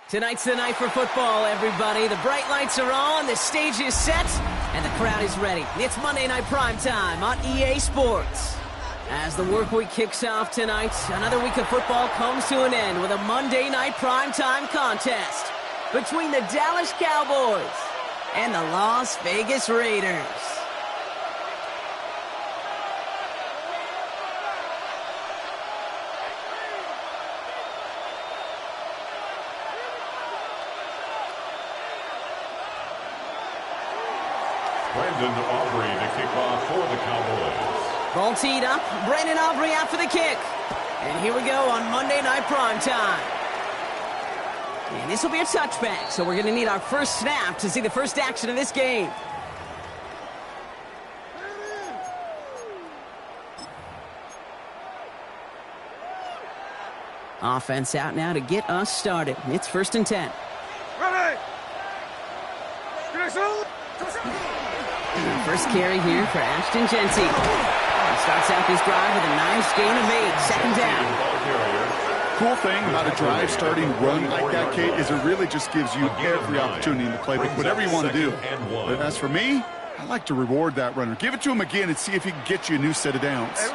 Tonight's the night for football, everybody. The bright lights are on, the stage is set, and the crowd is ready. It's Monday Night Primetime on EA Sports. As the work week kicks off tonight, another week of football comes to an end with a Monday Night Primetime contest between the Dallas Cowboys and the Las Vegas Raiders. Brandon Aubrey to kick off for the Cowboys. Ball teed up. Brandon Aubrey out for the kick. And here we go on Monday Night Primetime. And this will be a touchback, so we're going to need our first snap to see the first action of this game. Offense out now to get us started. It's 1st and 10. Ready! First carry here for Ashton Genty. He starts out this drive with a nice gain of 8. Second down. Cool thing about a drive starting run like that, Kate, is it really just gives you every opportunity in the playbook, whatever you want to do. But as for me, I like to reward that runner. Give it to him again and see if he can get you a new set of downs. Hey,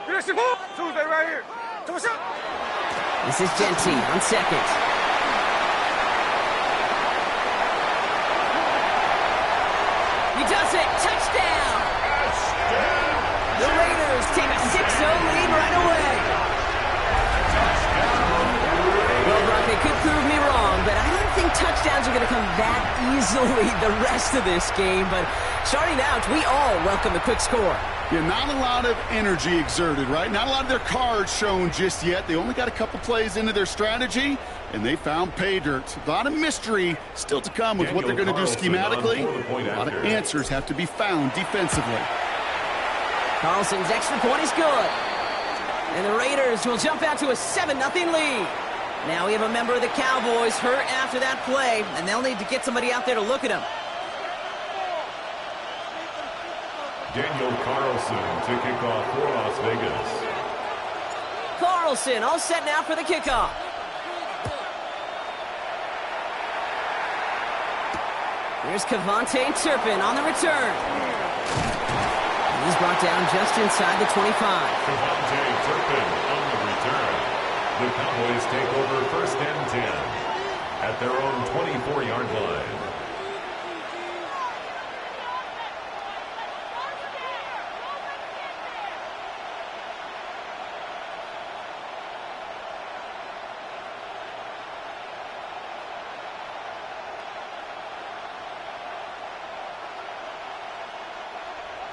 we go. Tuesday right here. This is Genty on second. He does it. Touchdown. The Raiders take a 6-0 lead right away. Well, Brock, they could prove me wrong, but I don't think touchdowns are going to come that easily the rest of this game. But starting out, we all welcome the quick score. Yeah, not a lot of energy exerted, right? Not a lot of their cards shown just yet. They only got a couple plays into their strategy, and they found pay dirt. A lot of mystery still to come with what they're going to do schematically. A lot of answers have to be found defensively. Carlson's extra point is good. And the Raiders will jump out to a 7-0 lead. Now we have a member of the Cowboys hurt after that play, and they'll need to get somebody out there to look at him. Daniel Carlson to kick off for Las Vegas. Carlson all set now for the kickoff. Here's Kevontae Turpin on the return. He's brought down just inside the 25. Kevontae Turpin on the return. The Cowboys take over 1st and 10 at their own 24-yard line.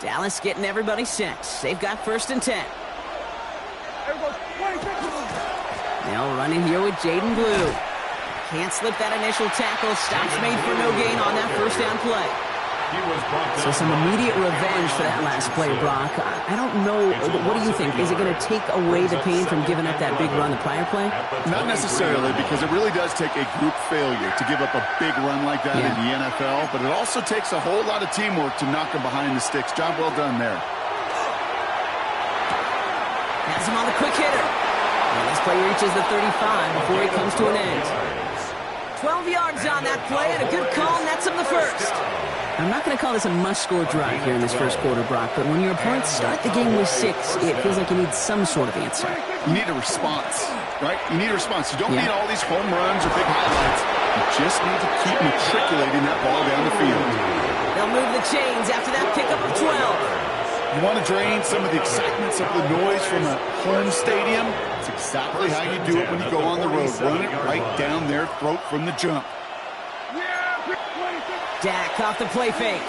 Dallas getting everybody set. They've got 1st and 10. Now running here with Jaden Blue. Can't slip that initial tackle. Stops made for no gain on that first down play. So some immediate revenge for that last play, Brock. I don't know. What do you think? Is it going to take away the pain from giving up that big run the prior play? Not necessarily, because it really does take a group failure to give up a big run like that in the NFL, but it also takes a whole lot of teamwork to knock them behind the sticks. Job well done there. Has him on the quick hitter. And this play reaches the 35 before he comes to an end. 12 yards on that play, and a good call nets him the first. I'm not going to call this a must-score drive here in this first quarter, Brock, but when your opponents start the game with 6, it feels like you need some sort of answer. You need a response, right? You need a response. You don't need all these home runs or big highlights. You just need to keep matriculating that ball down the field. They'll move the chains after that pickup of 12. You want to drain some of the excitement, some of the noise from a home stadium? It's exactly how you do it when you go on the road. Run it right down their throat from the jump. Dak off the play fake.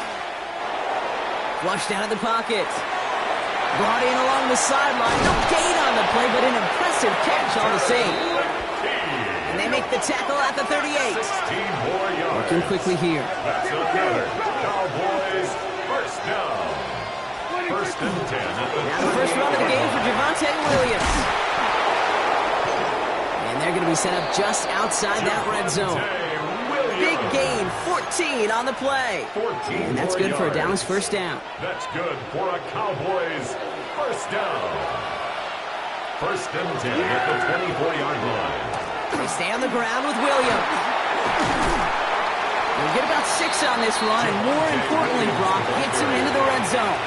Flushed out of the pocket. Brought in along the sideline. No gain on the play, but an impressive catch all the same. And they make the tackle at the 38. Working quickly here. That's a good. Cowboys, 1st down. 1st and 10 at the Now the first run of the game for Javonte Williams. And they're going to be set up just outside that red zone. Big gain, 14 on the play. 14 and that's good for a Dallas first down. That's good for a Cowboys 1st down. 1st and 10 at the 24-yard line. They stay on the ground with Williams. They'll get about 6 on this run, and more importantly, Brock gets him into the red zone.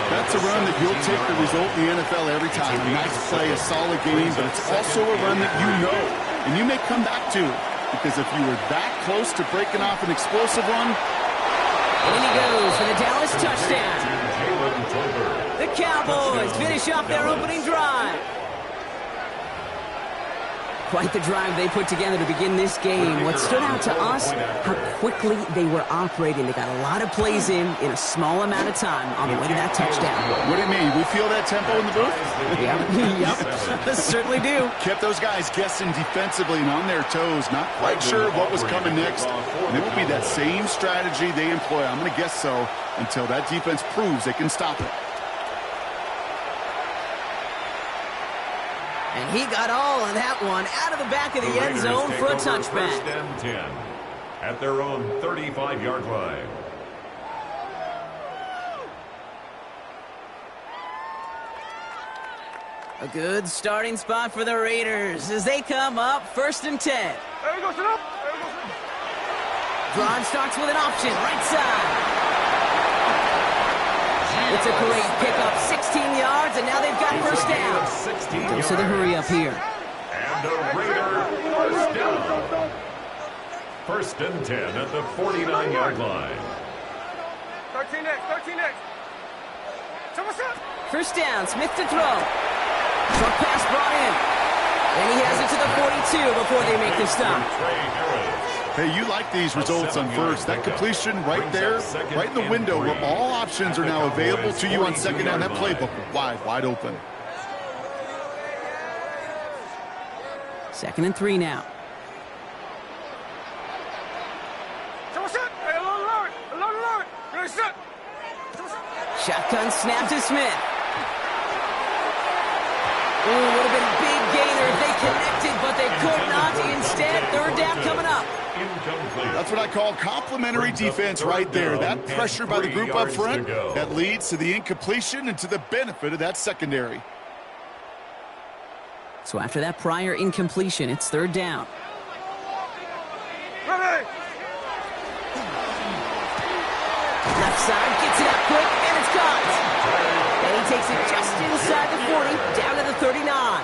That's a run that you'll take the result in the NFL every time. A nice play, a solid game, but it's also a run that you know, and you may come back to, because if you were that close to breaking off an explosive run. And in he goes for the Dallas touchdown. The Cowboys finish off their opening drive. Quite the drive they put together to begin this game. What stood out to us, how quickly they were operating. They got a lot of plays in a small amount of time on the way to that touchdown. What do you mean? We feel that tempo in the booth? Yep, certainly do. Kept those guys guessing defensively and on their toes, not quite sure what was coming next. And it will be that same strategy they employ, I'm going to guess so, until that defense proves they can stop it. And he got all of that one out of the back of the end zone for a touchback. First and 10 at their own 35-yard line. A good starting spot for the Raiders as they come up first and 10. There we go, sit up. Braun starts with an option, right side. It's a great pickup, 16 yards, and now they've got first down. Goes to the hurry up here. And a Raider first down. First and 10 at the 49-yard line. 13 next. First down, Smith to throw. Short pass brought in. And he has it to the 42 before they make the stop. Hey, you like these results on first. That completion right there, right in the window where all options are now available to you on second down. That playbook wide open. Second and 3 now. Shotgun snap to Smith. Ooh, would have been a big gainer if they connected, but they could not. Instead, third down coming up. That's what I call complimentary defense right there. That pressure by the group up front, that leads to the incompletion and to the benefit of that secondary. So after that prior incompletion, it's third down. Ready. Left side, gets it up quick, and it's caught. And he takes it just inside the 40, down to the 39.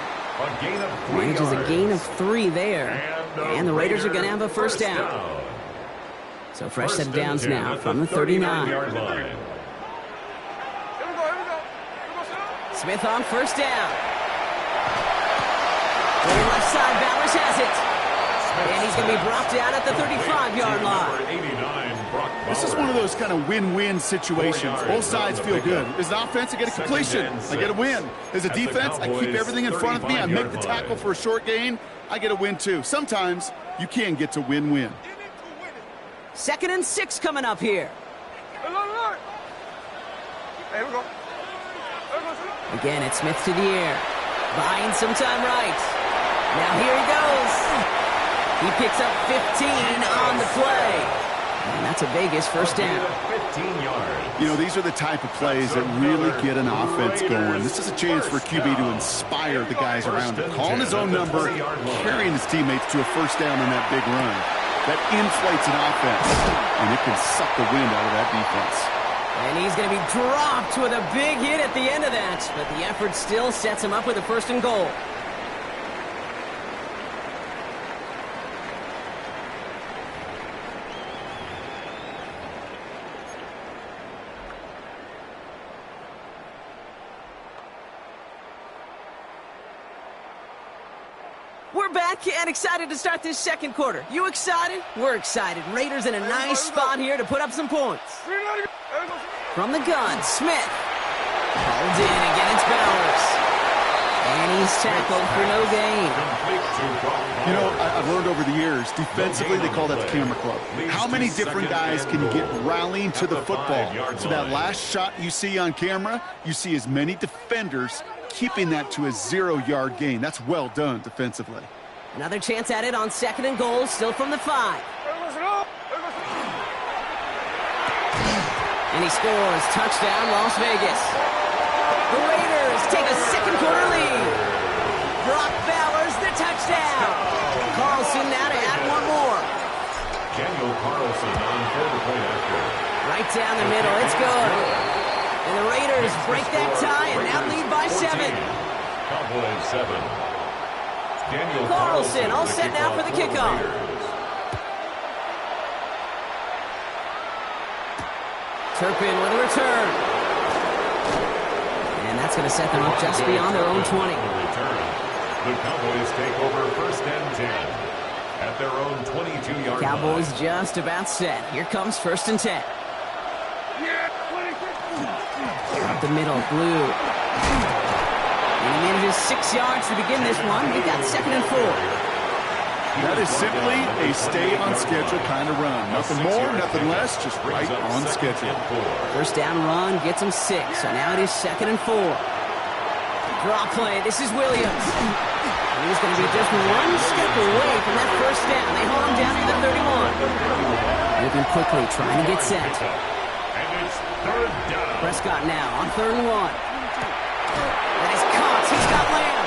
Manages a gain of 3 there. And the Raiders are going to have a first down. So fresh set of downs now from the 39. Smith on first down. Going left side, Bowers has it. And he's going to be brought down at the 35-yard line. This is one of those kind of win-win situations. Both sides feel good. As an offense, I get a completion. I get a win. As a defense, I keep everything in front of me. I make the tackle for a short gain. I get a win, too. Sometimes you can get to win-win. Second and 6 coming up here. Here we go. Again, it's Smith to the air. Buying some time right. Now here he goes. He picks up 15 on the play. And that's a Vegas first down. 15 yards. You know, these are the type of plays that really get an offense going. This is a chance for QB to inspire the guys around him. Calling his own number, carrying his teammates to a first down on that big run. That inflates an offense, and it can suck the wind out of that defense. And he's going to be dropped with a big hit at the end of that. But the effort still sets him up with a first and goal. We're back and excited to start this second quarter. You excited? We're excited. Raiders in a nice spot here to put up some points. From the gun, Smith. Called in. Again, it's Bowers. And he's tackled for no gain. You know, I've learned over the years, defensively, they call that the camera club. How many different guys can you get rallying to the football? So that last shot you see on camera, you see as many defenders keeping that to a 0-yard gain. That's well done defensively. Another chance at it on second and goal, still from the 5. And he scores. Touchdown, Las Vegas. The Raiders take a second quarter lead. Brock Bowers, the touchdown. looking now to add one more. Daniel Carlson on for the point after. Right down the middle. It's good. And the Raiders break that tie and now lead by 7. Cowboys 7. Daniel Carlson all set now for the kickoff. Turpin with a return. And that's going to set them up just beyond their own 20. The Cowboys take over first and 10 at their own 22-yard line. Cowboys just about set. Here comes first and 10. Up the middle, Blue. And he manages 6 yards to begin this one. He got 2nd and 4. That is simply a stay on schedule kind of run. Nothing more, nothing less, just right on schedule. First down run gets him 6. So now it is 2nd and 4. Draw play. This is Williams. And he's going to be just one step away from that first down. They hold him down to the 31. Moving quickly, trying to get set. And it's third down. Prescott now on 3rd and 1. That is caught. He's got Lamb.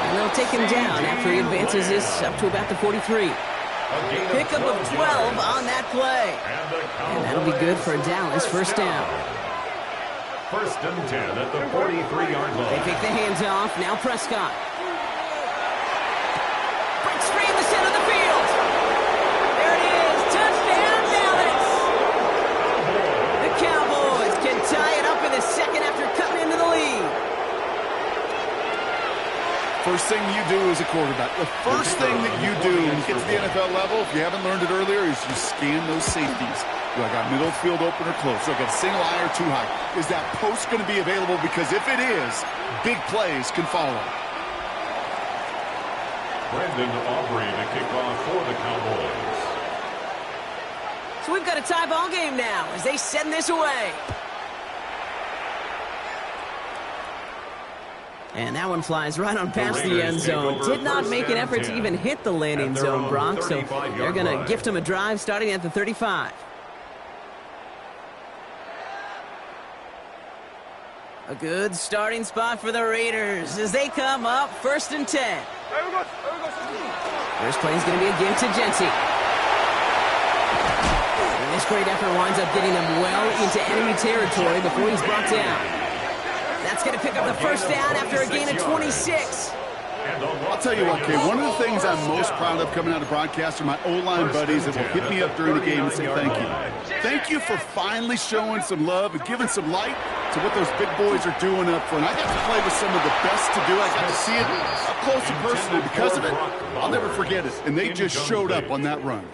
And they'll take him down after he advances this up to about the 43. Pickup of 12 on that play. And that'll be good for Dallas. First down. First and 10 at the 43-yard line. They take the hands off. Now Prescott. Breaks free in the center of the field. There it is. Touchdown, Dallas. The Cowboys can tie it up in the second after cutting into the lead. First thing you do as a quarterback, the first thing that you do when you get to the NFL level, if you haven't learned it earlier, is you scan those safeties. Do I got middle field open or close? Do I got single high or too high? Is that post going to be available? Because if it is, big plays can follow. Brandon Aubrey to kick off for the Cowboys. So we've got a tie ball game now as they send this away. And that one flies right on past the end zone. Did not make an effort to even hit the landing zone, Brock. So they're going to gift him a drive starting at the 35. A good starting spot for the Raiders as they come up first and 10. First play is going to be again to Genty. And this great effort winds up getting them well into enemy territory before he's brought down. That's going to pick up the first down after a gain of 26. I'll tell you what, Kay, one of the things I'm most proud of coming out of broadcast are my O-line buddies that will hit me up during the game and say thank you. Thank you for finally showing some love and giving some light to what those big boys are doing up front. I got to play with some of the best to do. I got to see it up close and personal. Because of it, I'll never forget it. And they just showed up on that run.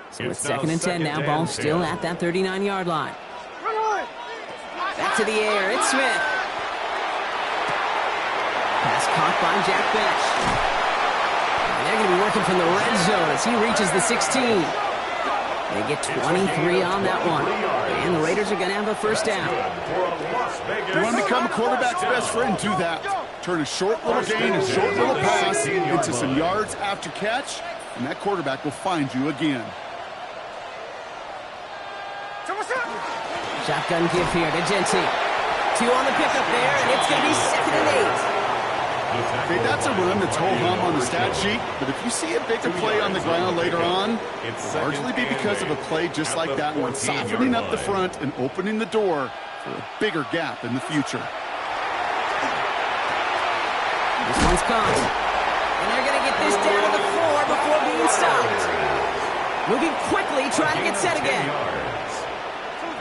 So it's 2nd and 10 now. Ball still at that 39-yard line. Back to the air. It's Smith. Pass caught by Jack Bench. And they're going to be working from the red zone as he reaches the 16. They get 23 on that one. And the Raiders are going to have a first down. You want to become a quarterback's best friend? Do that. Turn a short little gain, a short little pass into some yards after catch, and that quarterback will find you again. Shotgun give here to Genty. 2 on the pickup there, and it's going to be 2nd and 8. Okay, that's a run that's ho-hum on the stat sheet, but if you see a bigger play on the ground later on, it'll largely be because of a play just like that one, softening up the front and opening the door for a bigger gap in the future. This one's caught. And they're going to get this down to the floor before being stopped. Moving quickly, trying to get set again.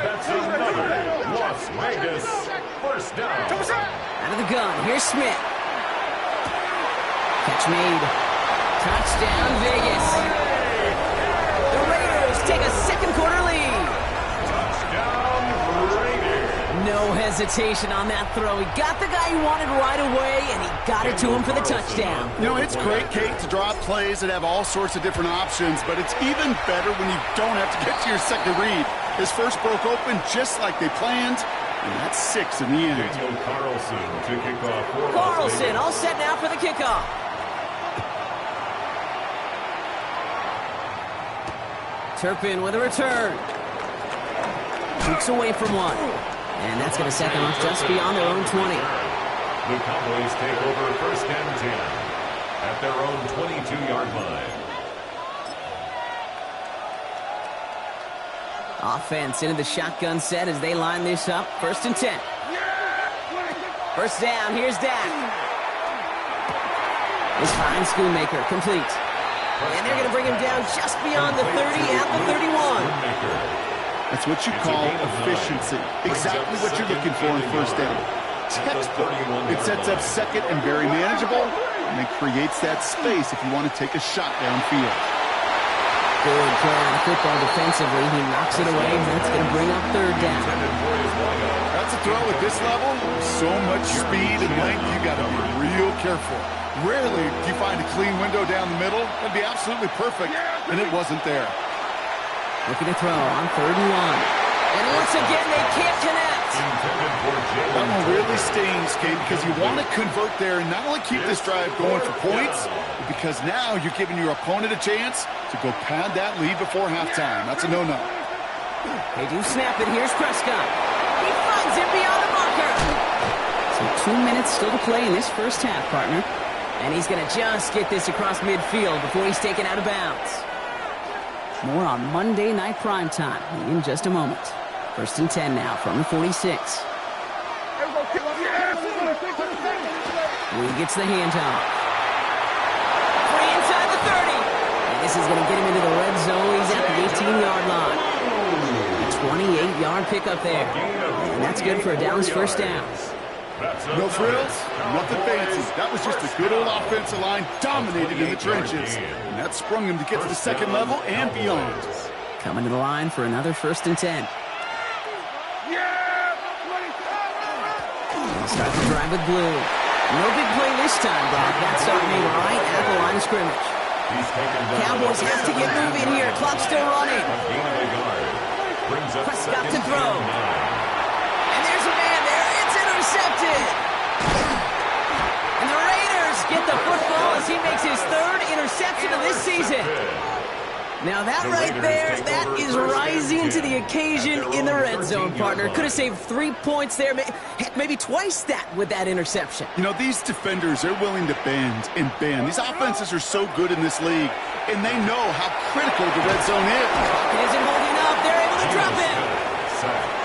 That's another Las Vegas first down. Out of the gun, here's Smith. Catch made. Touchdown, Vegas. The Raiders take a second quarter lead. Touchdown, Raiders. No hesitation on that throw. He got the guy he wanted right away, and he got it to him for the touchdown. You know, it's great, Kate, to drop plays that have all sorts of different options, but it's even better when you don't have to get to your second read. His first broke open just like they planned, and that's 6 in the end. Daniel Carlson to kick off. Carlson all set now for the kickoff. Turpin with a return. Keeps away from one. And that's going to set them off just beyond their own 20. The Cowboys take over first and 10 at their own 22-yard line. Offense into the shotgun set as they line this up. 1st and 10. First down, here's Dak. His fine Schoonmaker, complete. And they're going to bring him down just beyond the 30 at the 31. That's what you call efficiency. Exactly what you're looking for in 1st down. Textbook. It sets up 2nd and very manageable, and it creates that space if you want to take a shot downfield. Good play on the football defensively. He knocks it away, and that's going to bring up 3rd down. That's a throw at this level. So much speed and length, you got to be real careful. Rarely do you find a clean window down the middle. That'd be absolutely perfect, and it wasn't there. Looking to throw on 3rd and 1. And once again, they can't connect. That one really stings, Kate, because you want to convert there and not only keep this drive going for points, but because now you're giving your opponent a chance to go pad that lead before halftime. That's a no-no. They do snap it. Here's Prescott. He finds it beyond the marker. So 2 minutes still to play in this first half, partner. And he's going to just get this across midfield before he's taken out of bounds. More on Monday Night Primetime in just a moment. 1st and 10 now from the 46. Lee gets the handoff. Free inside the 30. And this is going to get him into the red zone. He's at the 18-yard line. 28-yard pickup there. And that's good for a Dallas 1st down. No frills, nothing fancy. That was just a good old offensive line dominated in the trenches. And that sprung him to get to the 2nd level and beyond. Coming to the line for another 1st and 10. Start the drive with blue. No big play this time, Brock. That start made right at the line of scrimmage. Cowboys have to get moving here. Clock still running. Prescott to throw. And there's a man there. It's intercepted. And the Raiders get the football as he makes his 3rd interception of this season. Now that right there, that is rising to the occasion in the red zone, partner. Could have saved 3 points there, maybe twice that with that interception. You know, these defenders, they're willing to bend and bend. These offenses are so good in this league, and they know how critical the red zone is. It isn't holding up. They're able to drop him.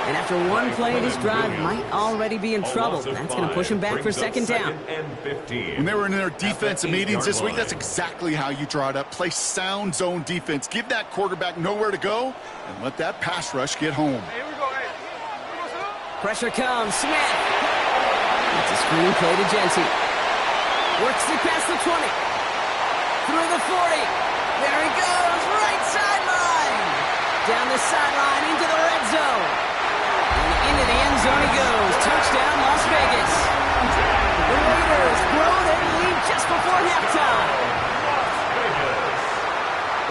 And after one play, this drive might already be in trouble. That's going to push him back for 2nd down. When they were in their defensive meetings this week, that's exactly how you draw it up. Play sound zone defense. Give that quarterback nowhere to go, and let that pass rush get home. Here we go, hey. Pressure comes. Smith. It's a screen play to Genty. Works it past the 20. Through the 40. There he goes. Right sideline. Down the sideline into the red zone. And into the end zone he goes. Touchdown, Las Vegas. The Raiders grow their lead just before halftime.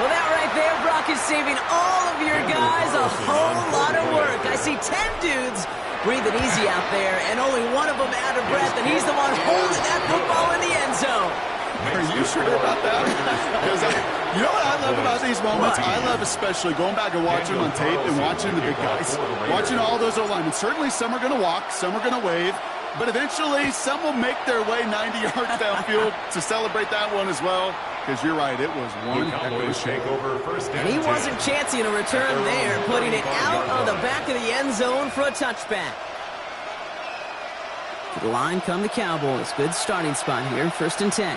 Well, that right there, Brock, is saving all of your guys a whole lot of work. I see 10 dudes breathing easy out there, and only one of them out of breath, and he's the one holding that football in the end zone. Are you sure about that? Because you know what I love about these moments? I love especially going back and watching them on tape and watching the big guys. Watching all those O-linemen. Certainly some are going to walk, some are going to wave, but eventually some will make their way 90 yards downfield to celebrate that one as well. Because you're right, it was one heck of a shake. And he wasn't chancing a return there, putting it out on the back of the end zone for a touchback. To the line come the Cowboys. Good starting spot here, 1st and 10.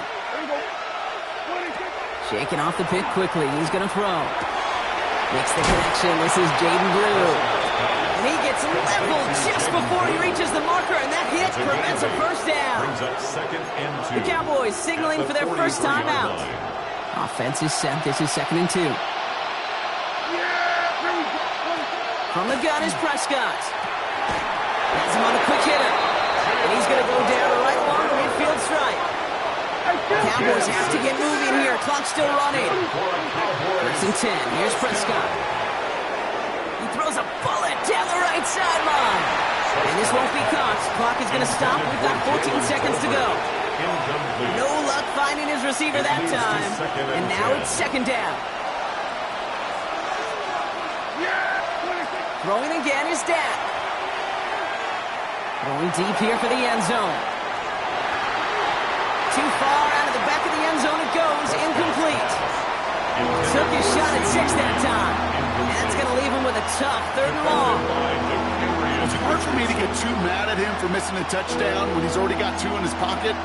Shaking off the pick quickly. He's going to throw. Makes the connection. This is Jaden Blue. And he gets leveled just before he reaches the marker, and that hit prevents a 1st down. The Cowboys signaling for their first time out. Offense is set. This is 2nd and 2. From the gun is Prescott. Has him on a quick hitter. And he's going to go down right along the midfield stripe. Cowboys have to get moving here. Clock still running. 1st and 10. Here's Prescott. He throws a bullet down the right sideline. And this won't be caught. Clock is going to stop. We've got 14 seconds to go. No luck finding his receiver that time. And now it's 2nd down. Throwing again is Dak. Throwing deep here for the end zone. Too far out of the back of the end zone it goes. Incomplete. Took his shot at 6 that time. And that's going to leave him with a tough 3rd and long. It's hard for me to get too mad at him for missing a touchdown when he's already got 2 in his pocket.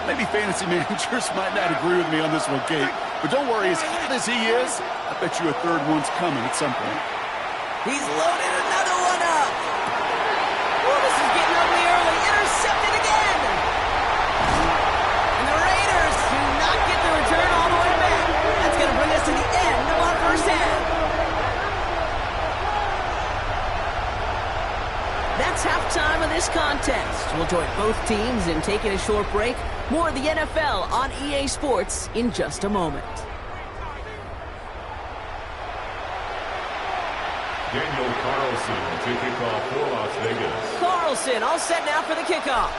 Maybe fantasy managers might not agree with me on this one, Kate. But don't worry, as hot as he is, I bet you a 3rd one's coming at some point. He's loaded another one up. Oh, this is getting ugly early. Intercepted again. And the Raiders do not get the return all the way back. That's going to bring us to the end of our first half. That's halftime of this contest. We'll join both teams in taking a short break. More of the NFL on EA Sports in just a moment. Daniel Carlson to kick off for Las Vegas. Carlson all set now for the kickoff.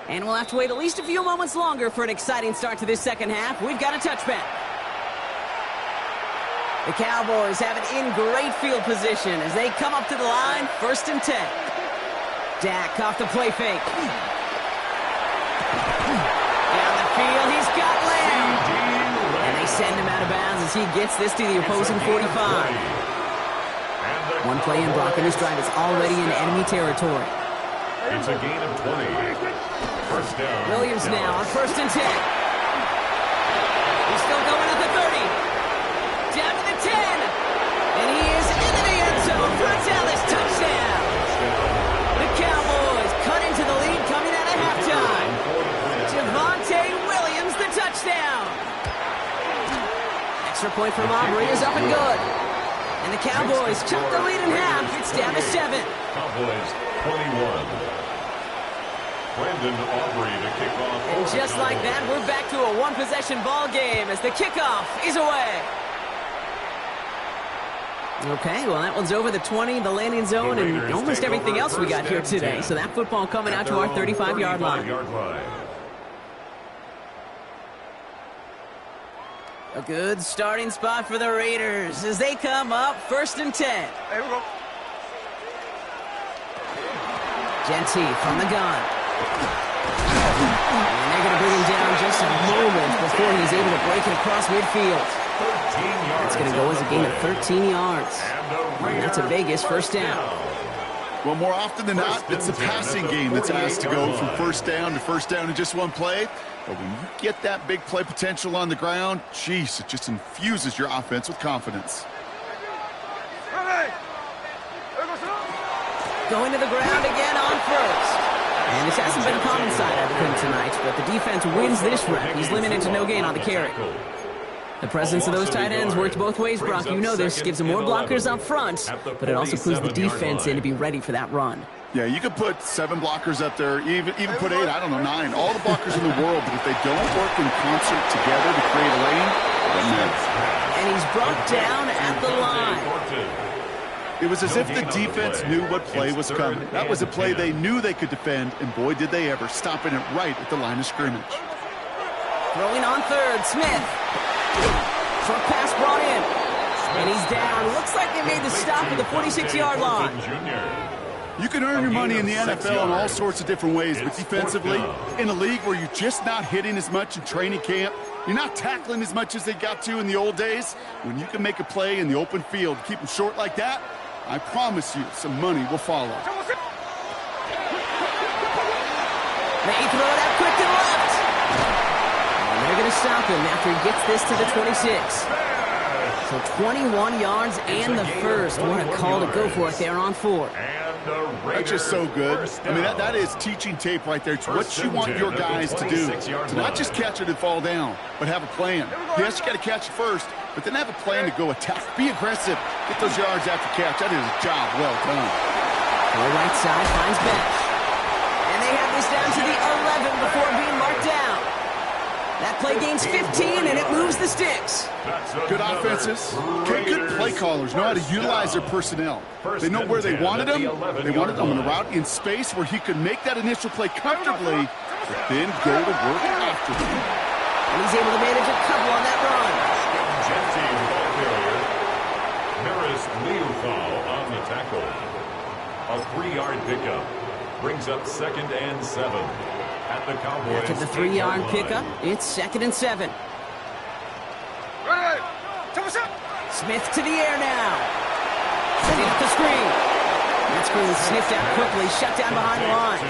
And we'll have to wait at least a few moments longer for an exciting start to this second half. We've got a touchback. The Cowboys have it in great field position as they come up to the line, 1st and 10. Dak off the play fake. Down the field, he's got Lamb. And they send him out of bounds as he gets this to the opposing 45. One play in blocking this drive is already in enemy territory. It's a gain of 20. 1st down. Williams now on 1st and 10. He's still going at the 30. Down to the 10. And he is into the end zone for a Dallas touchdown. The Cowboys cut into the lead coming out of halftime. Javonte Williams, the touchdown. Extra point from Aubrey is up and good. And the Cowboys cut the lead in half. It's down to 7. Cowboys 21. Brandon Aubrey to kick off. And just like that, we're back to a one-possession ball game as the kickoff is away. Okay, well, that one's over the 20, the landing zone, and almost everything else we got here today. So that football coming out to our 35-yard line. A good starting spot for the Raiders as they come up 1st and 10. There we go. Genty from the gun. And they're going to bring him down just a moment before he's able to break it across midfield. It's going to go as a gain of 13 yards. And that's a Vegas 1st down. Well, more often than not, it's the passing game that's asked to go from 1st down to 1st down in just one play. But when you get that big play potential on the ground, geez, it just infuses your offense with confidence. Going to the ground again on 1st. And this hasn't been a common side out of him tonight, but the defense wins this rep. He's limited to no gain on the carry. The presence of those tight ends works both ways, Brock. You know this. Gives them more blockers up front, but it also clues the defense in to be ready for that run. Yeah, you could put 7 blockers up there, even put 8, I don't know, 9. All the blockers in the world, but if they don't work in concert together to create a lane, then and he's brought down at the line. It was as if the defense knew what play was coming. That was a play they knew they could defend, and boy, did they ever, stopping it right at the line of scrimmage. Throwing on 3rd, Smith. Short pass brought in. And he's down. Looks like they made the stop at the 46-yard line. You can earn your money in the NFL in all sorts of different ways, but defensively, in a league where you're just not hitting as much in training camp, you're not tackling as much as they got to in the old days, when you can make a play in the open field, keep them short like that, I promise you some money will follow. They throw it out quick to the left. And they're going to stop him after he gets this to the 26. So 21 yards and the 1st. What a call to go for it there on 4. That's just so good. I mean, that is teaching tape right there. It's what you want your guys to do. To not just catch it and fall down, but have a plan. Yes, you got to catch it first, but then have a plan to go attack. Be aggressive. Get those yards after catch. That is a job well done. The right side finds bench. And they have this down to the 11 before being marked down. That play gains 15, and it moves the sticks. Good offenses. Good play callers know how to utilize their personnel. They know where they wanted them. They wanted them on a route in space where he could make that initial play comfortably, but then go to work after them. And he's able to manage a couple on that run. Maris Leofau on the tackle. A 3-yard pickup brings up 2nd and 7. At the Cowboys. After the 3-yard pickup, it's 2nd and 7. Smith to the air now. Setting up the screen. That screen sniffed out quickly, shut down behind the line.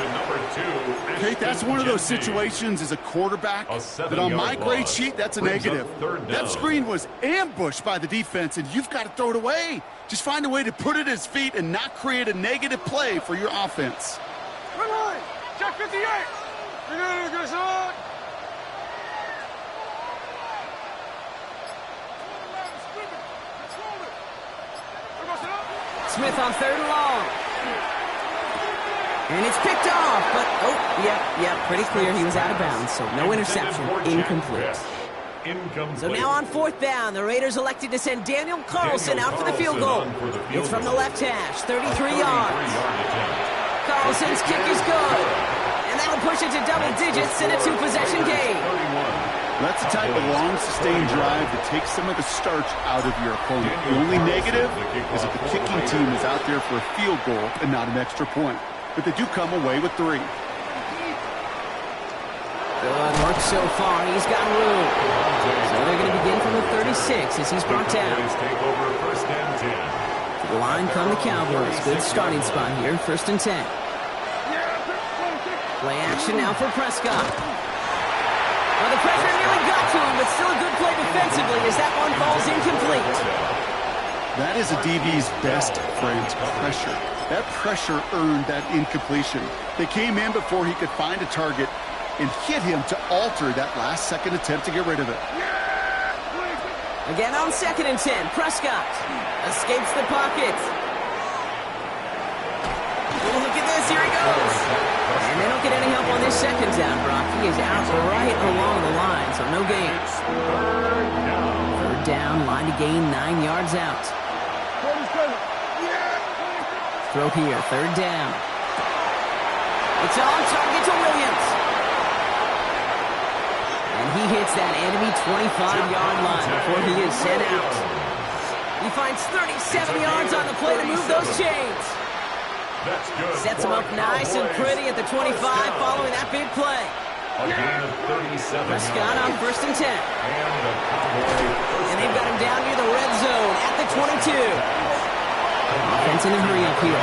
Okay, that's one of those situations as a quarterback that on my grade sheet, that's a negative. That screen was ambushed by the defense, and you've got to throw it away. Just find a way to put it at his feet and not create a negative play for your offense. Good line. Check 58. Good shot. Smith on 3rd and long. And it's picked off, but, pretty clear he was out of bounds, so no interception, incomplete. So now on 4th down, the Raiders elected to send Daniel Carlson out for the field goal. It's from the left hash, 33 yards. Carlson's kick is good, and that'll push it to double digits in a 2-possession game. That's the type of long, sustained drive that takes some of the starch out of your opponent. The only negative is that the kicking team is out there for a field goal and not an extra point. But they do come away with 3. Good work so far. He's got room. So they're going to begin from the 36 as he's brought down. To the line come the Cowboys. Good starting spot here. 1st and 10. Play action now for Prescott. Well, the pressure nearly got to him, but still a good play defensively as that one falls incomplete. That is a DB's best friend, pressure. That pressure earned that incompletion. They came in before he could find a target and hit him to alter that last-second attempt to get rid of it. Again on 2nd and 10, Prescott escapes the pocket. Look at this, here he goes. And they don't get any help on this 2nd down, Brock. He is out right along the line, so no gain. 3rd down, line to gain 9 yards out. Throw here, 3rd down. It's on target to Williams. And he hits that enemy 25-yard line before he is sent out. He finds 37 yards on the play to move those chains. Sets him up nice and pretty at the 25 following that big play. Prescott on 1st and 10. And they've got him down near the red zone at the 22. Offense in a hurry up here.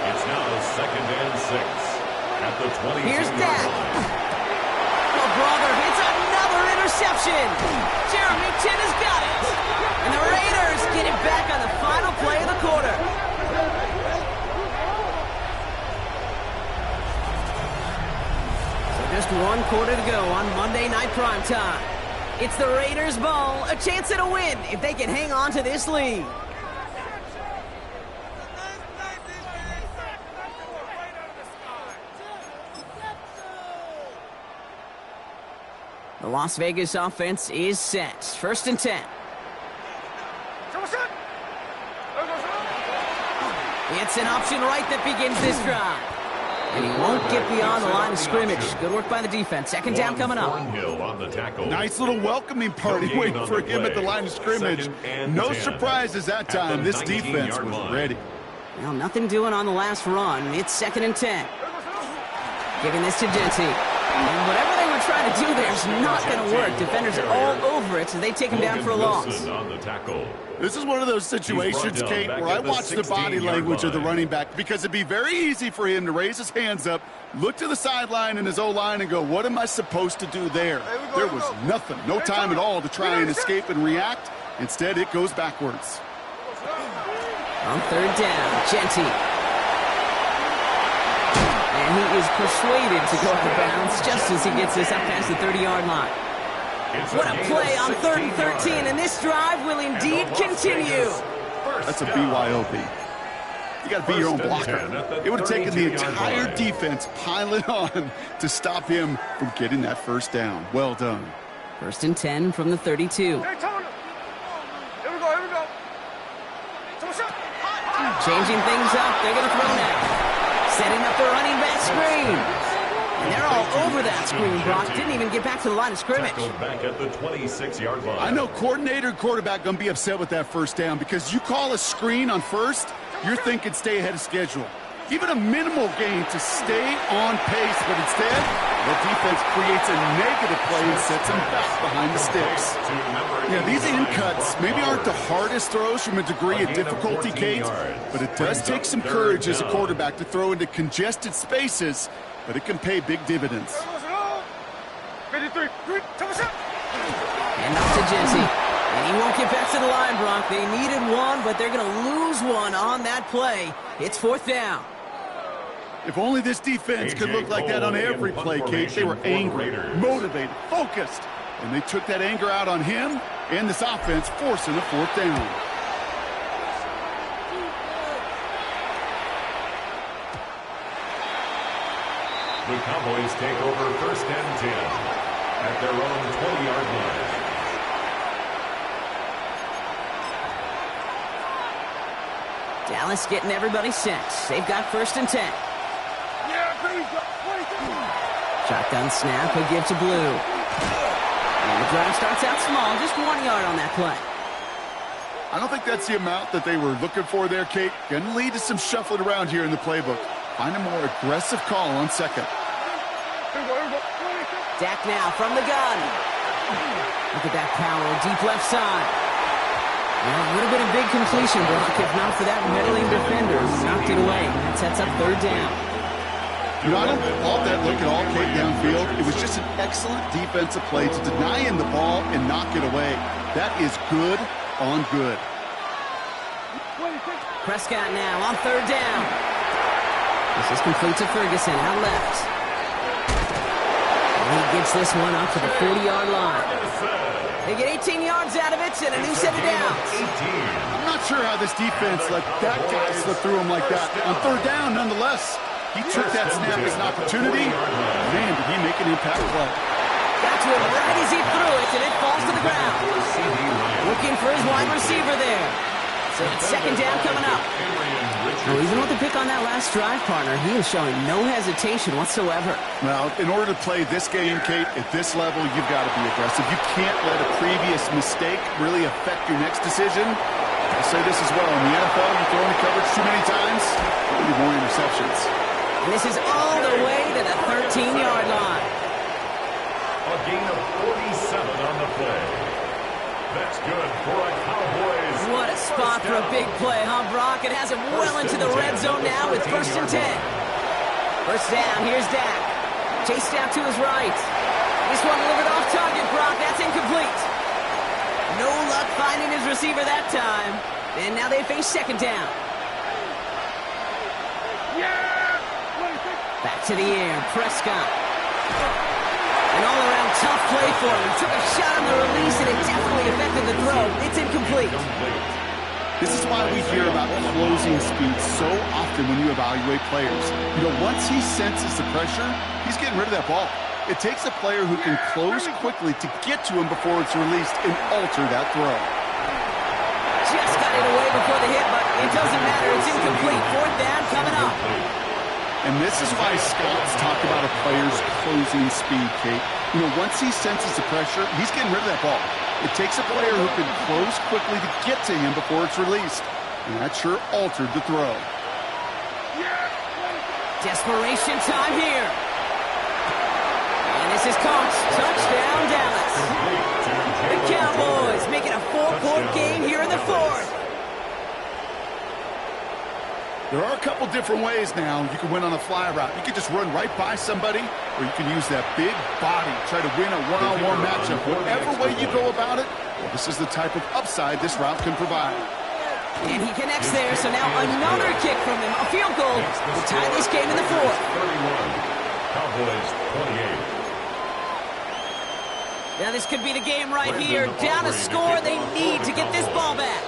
It's now 2nd and 6 at the 20. Here's Dak. Oh, brother, it's another interception. Jeremy Chin has got it. And the Raiders get it back on the final play of the quarter. So just 1 quarter to go on Monday Night Primetime. It's the Raiders' ball, a chance at a win if they can hang on to this lead. The Las Vegas offense is set. 1st and 10. It's an option right that begins this drive. And he won't get beyond the line of scrimmage. Good work by the defense. 2nd down coming up. Nice little welcoming party waiting for him at the line of scrimmage. No surprises that time. This defense was ready. Well, nothing doing on the last run. It's 2nd and 10. Giving this to Genty. And whatever they were trying to do there is not going to work. Defenders are all over it, so they take him down for a loss. This is one of those situations, Kate, where I watch the body language of the running back because it'd be very easy for him to raise his hands up, look to the sideline and his O-line and go, what am I supposed to do there? There was nothing, no time at all to try and escape and react. Instead, it goes backwards. On 3rd down, Genty. And he is persuaded to go out of bounds just as he gets this up past the 30-yard line. What a play on 3rd and 13, and this drive will indeed continue. That's a BYOB. You got to be your own blocker. It would have taken the entire defense piling on to stop him from getting that 1st down. Well done. 1st and 10 from the 32. Here we go. Changing things up. They're going to throw now. Setting up the running back screen. And they're all over that screen, Brock. Didn't even get back to the line of scrimmage. Back at the 26-yard line. I know coordinator and quarterback going to be upset with that 1st down because you call a screen on 1st, you're thinking stay ahead of schedule. even a minimal gain to stay on pace, but instead, the defense creates a negative play and sets him back behind the sticks. Yeah, these in-cuts maybe aren't the hardest throws from a degree of difficulty, Kate, but it does take some courage as a quarterback to throw into congested spaces, but it can pay big dividends. 53, And off to Jesse. And he won't get back to the line, Brock. They needed one, but they're going to lose one on that play. It's 4th down. If only this defense could look like that on every play, Kate. They were angry, motivated, focused, and they took that anger out on him and this offense, forcing a 4th down. The Cowboys take over 1st and 10 at their own 20-yard line. Dallas getting everybody set. They've got 1st and 10. Shotgun snap, a give to Blue. And the drive starts out small, just 1 yard on that play. I don't think that's the amount that they were looking for there, Kate. Going to lead to some shuffling around here in the playbook. Find a more aggressive call on 2nd. Dak now from the gun. Look at that power, deep left side. Well, it would have been a big completion, Brock, if not for that meddling defender. Knocked it away. That sets up 3rd down. You know, I don't fault that look at all, Kate, downfield. It was just an excellent defensive play to deny him the ball and knock it away. That is good on good. Prescott now on 3rd down. This is complete to Ferguson, out left. And he gets this one up to the 40-yard line. They get 18 yards out of it and a new set of downs. I'm not sure how this defense let that guy slip through him like that. On 3rd down, nonetheless. He took that snap as an opportunity. Man, did he make an impact play. Got to him right as he threw it, and it falls to the ground. Looking for his wide receiver there. So it's 2nd down coming up. Well, even with the pick on that last drive, partner, he is showing no hesitation whatsoever. Well, in order to play this game, Kate, at this level, you've got to be aggressive. You can't let a previous mistake really affect your next decision. I'll say this as well. In the NFL, you throw into coverage too many times, you need more interceptions. And this is all the way to the 13-yard line. A gain of 47 on the play. That's good for a Cowboys. What a spot for a big play, huh, Brock? It has him well into the red zone now with 1st and 10. 1st down, here's Dak. Chased out to his right. This one delivered off target, Brock. That's incomplete. No luck finding his receiver that time. And now they face 2nd down. Back to the air, Prescott. An all-around tough play for him. Took a shot on the release, and it definitely affected the throw. It's incomplete. This is why we hear about closing speed so often when you evaluate players. You know, once he senses the pressure, he's getting rid of that ball. It takes a player who can close quickly to get to him before it's released and alter that throw. Just got it away before the hit, but it doesn't matter. It's incomplete. 4th down coming up. And this is why scouts talk about a player's closing speed, Kate. You know, once he senses the pressure, he's getting rid of that ball. It takes a player who can close quickly to get to him before it's released. And that sure altered the throw. Desperation time here. And this is caught. Touchdown, Dallas. The Cowboys making a 4-point game here in the 4th. There are a couple different ways now. You can win on a fly route. You can just run right by somebody, or you can use that big body, try to win a one-on-one matchup. Whatever way you go about it, well, this is the type of upside this route can provide. And he connects there, so now another kick from him. A field goal to tie this game in the 4th. 31, Cowboys 28. Now this could be the game right here. Down a score, they need to get this ball back.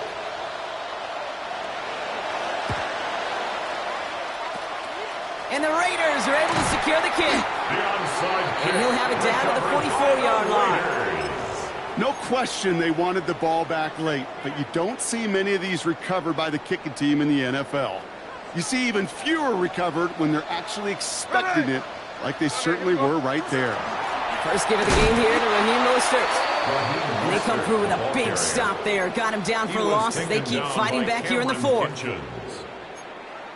And the Raiders are able to secure the kick. And he'll have it down to the 44-yard line. No question they wanted the ball back late, but you don't see many of these recovered by the kicking team in the NFL. You see even fewer recovered when they're actually expecting it, like they certainly were right there. First give of the game here to Raheem Mostert. And they come through with a big stop there. Got him down for a loss as they keep fighting back here in the 4th.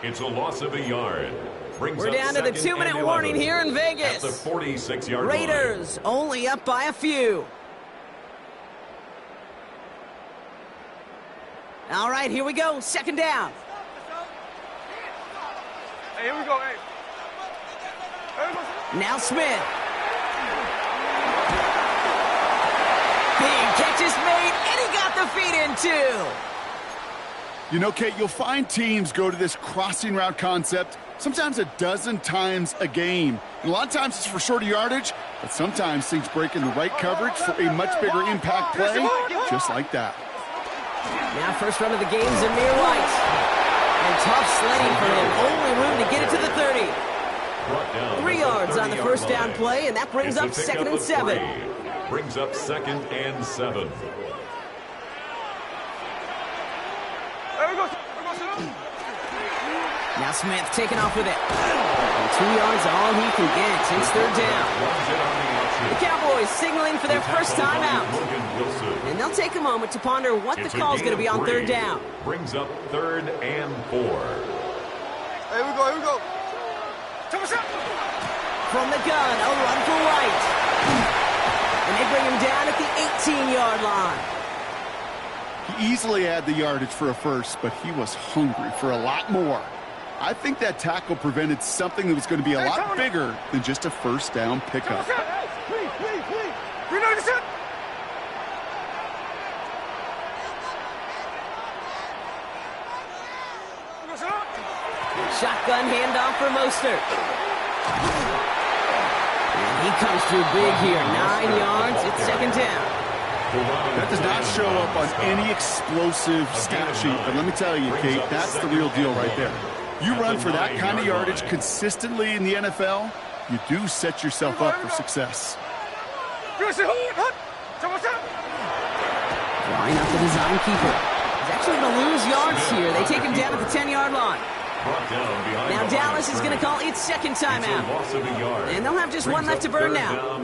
It's a loss of a yard. We're down to the 2-minute warning here in Vegas. At the 46-yard line. Raiders only up by a few. All right, here we go. Second down. Hey, here we go, hey. Now Smith. Big catch is made, and he got the feet in too. You know, Kate, you'll find teams go to this crossing route concept sometimes a dozen times a game. And a lot of times it's for shorter yardage, but sometimes things break in the right coverage for a much bigger impact play, just like that. Now first run of the game, Zamir White. And tough sledding for him. Only room to get it to the 30. 3 yards on the first down play, and that brings up 2nd and 7. Brings up 2nd and 7. Now Smith taking off with it. And 2 yards all he can get. It's 3rd down. The Cowboys signaling for their first time out. And they'll take a moment to ponder what the call is going to be on 3rd down. Brings up 3rd and 4. Here we go, here we go. From the gun, a run for White. And they bring him down at the 18-yard line. He easily had the yardage for a first, but he was hungry for a lot more. I think that tackle prevented something that was going to be a lot bigger than just a first down pickup. Shotgun handoff for Mostert. And he comes through big here. 9 yards. It's 2nd down. That does not show up on any explosive stat sheet, but let me tell you, Kate, that's the real deal right there. You run for that kind of yardage consistently in the NFL, you do set yourself up for success. Drawing up the design keeper. He's actually going to lose yards here. They take him down at the 10-yard line. Now Dallas is going to call its 2nd timeout. And they'll have just one left to burn now.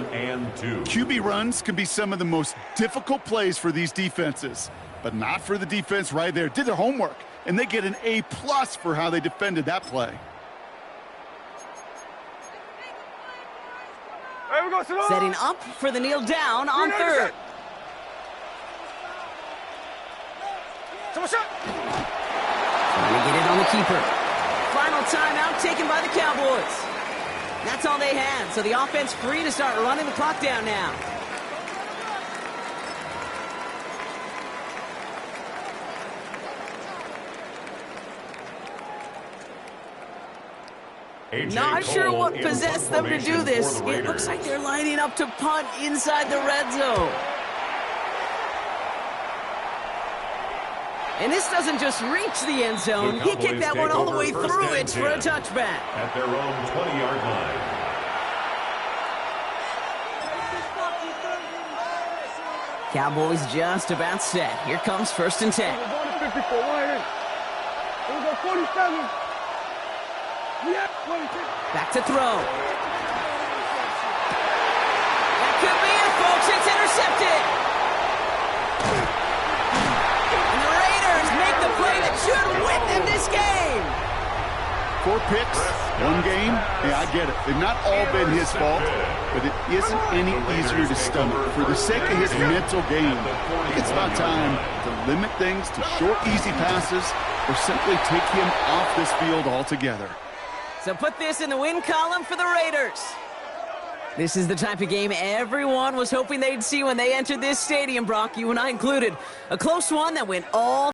QB runs can be some of the most difficult plays for these defenses, but not for the defense right there. Did their homework, and they get an A+ for how they defended that play. Setting up for the kneel down on 3rd. Trying to get it on the keeper. Final timeout taken by the Cowboys. That's all they had, so the offense free to start running the clock down now. Not sure what possessed them to do this. It looks like they're lining up to punt inside the red zone. And this doesn't just reach the end zone. He kicked that one all the way through it for a touchback. At their own 20-yard line. Cowboys just about set. Here comes 1st and 10. Back to throw. That could be it, folks. It's intercepted. And the Raiders make the play that should win them this game. 4 picks, 1 game. Yeah, I get it. They've not all been his fault, but it isn't any easier to stomach. For the sake of his mental game, I think it's about time to limit things to short, easy passes or simply take him off this field altogether. So put this in the win column for the Raiders. This is the type of game everyone was hoping they'd see when they entered this stadium, Brock, you and I included. A close one that went all